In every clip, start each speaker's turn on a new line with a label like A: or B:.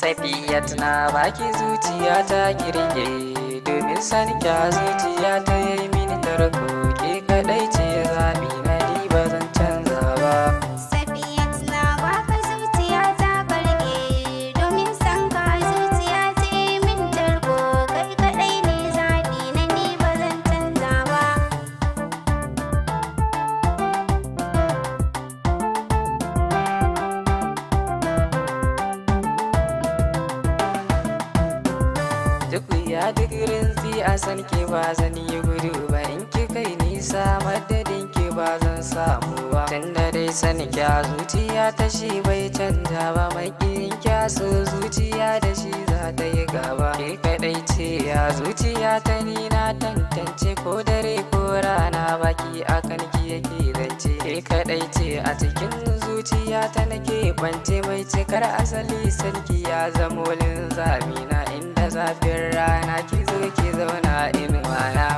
A: Safiyat na baki zuciya ta kirge, domin san kya zuciya ta yi mini tarko, ke kadai ce zabi na ni ba zan canza ba.
B: Safiyat na baka zuciya ta karge, domin san ka zuciya ta yi min tarko, kai kadai ne zabi na ni ba zan canza ba.
A: Duk ya duk rinsi a san ke ba zan yi gudu ba, in ki kai nisa madadin ki ba zan samu ba. Tunda dai sani kya zuciya ta shi bai canja ba, mai kirin kya so zuciya da shi za ta yi gaba. Ke kadai ce ya zuciya ta ni na tantance, ko dare ko rana baki akan ki yake zance. Ke kadai ce a cikin zuciya ta nake bance, mai cikar asali sarki ya zamo linzami na, inda zafin rana ki zo ki zauna inuwana.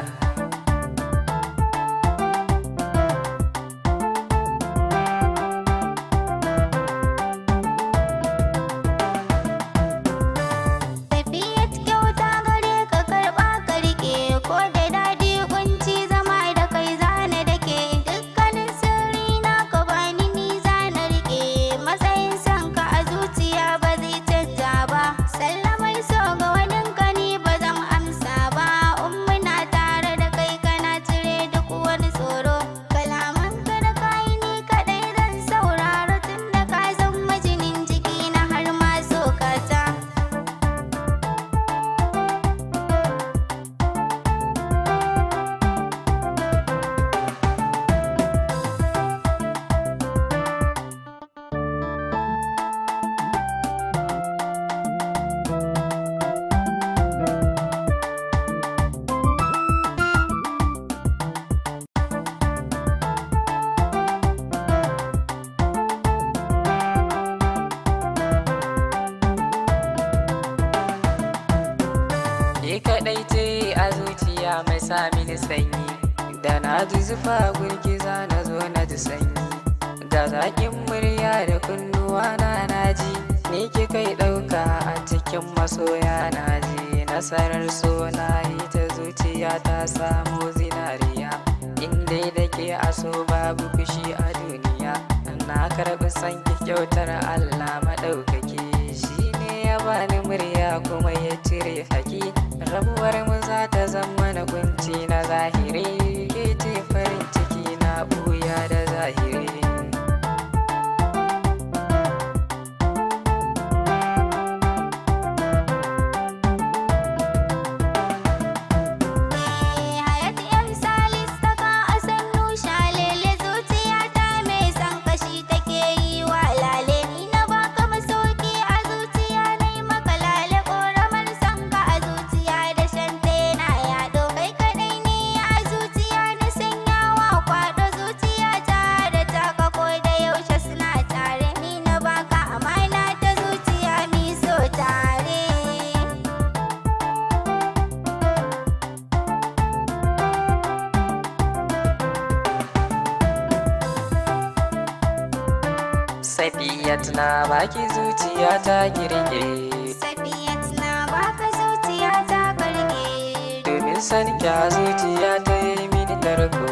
B: Safiyat kyauta gare ka karɓa ka riƙe, ko da daɗi kunci zama da kai zana dake. Dukkanin sirri na ka bani ni zana riƙe, matsayin son ka a zuciya ba zai canja ba. Sallamar so ga waninka ni ba zan amsa ba, muna tare da kai kana cire duk wani tsoro. Kalaman ka da kayi ni kaɗai zan saurara, tun da ka zama jinin jiki na har ma sokata.
A: Ke kaɗai ce a zuciya mai sa mini sanyi, da na ji zufa gurgiza na zo na ji sanyi. Da zaƙin murya da kunnuwa na ji, ni ki kai ɗauka a cikin masoya na ji. Nasarar so na yi ta zuciya ta samu zinariya, inda da ke a so babu fushi a duniya. Na karɓi sanki kyautar Allah maɗaukaki, shi ne ya bani murya kuma ya cire haki. Rabuwar mu za ta zama na kunci na zahiri, ke ce farin ciki na ɓuya da zahiri.
B: Hayat yan salis ta ka a sannu shalele, zuciya ta mai san kashi take yi wa lale. Ni na baka masauki a zuciya na yi maka lale, ƙoramar san ka a zuciya da shante na yaɗo. Kai kaɗai ne a zuciya na sanyawa kwaɗo, zuciya ta da taka ko da yaushe suna tare. Ni na baka amana ta zuciya mi so tare.
A: Safiyat na baki zuciya ta kirge,
B: Safiyat na baka zuciya ta karge,
A: domin san kya zuciya ta yi mini tarko,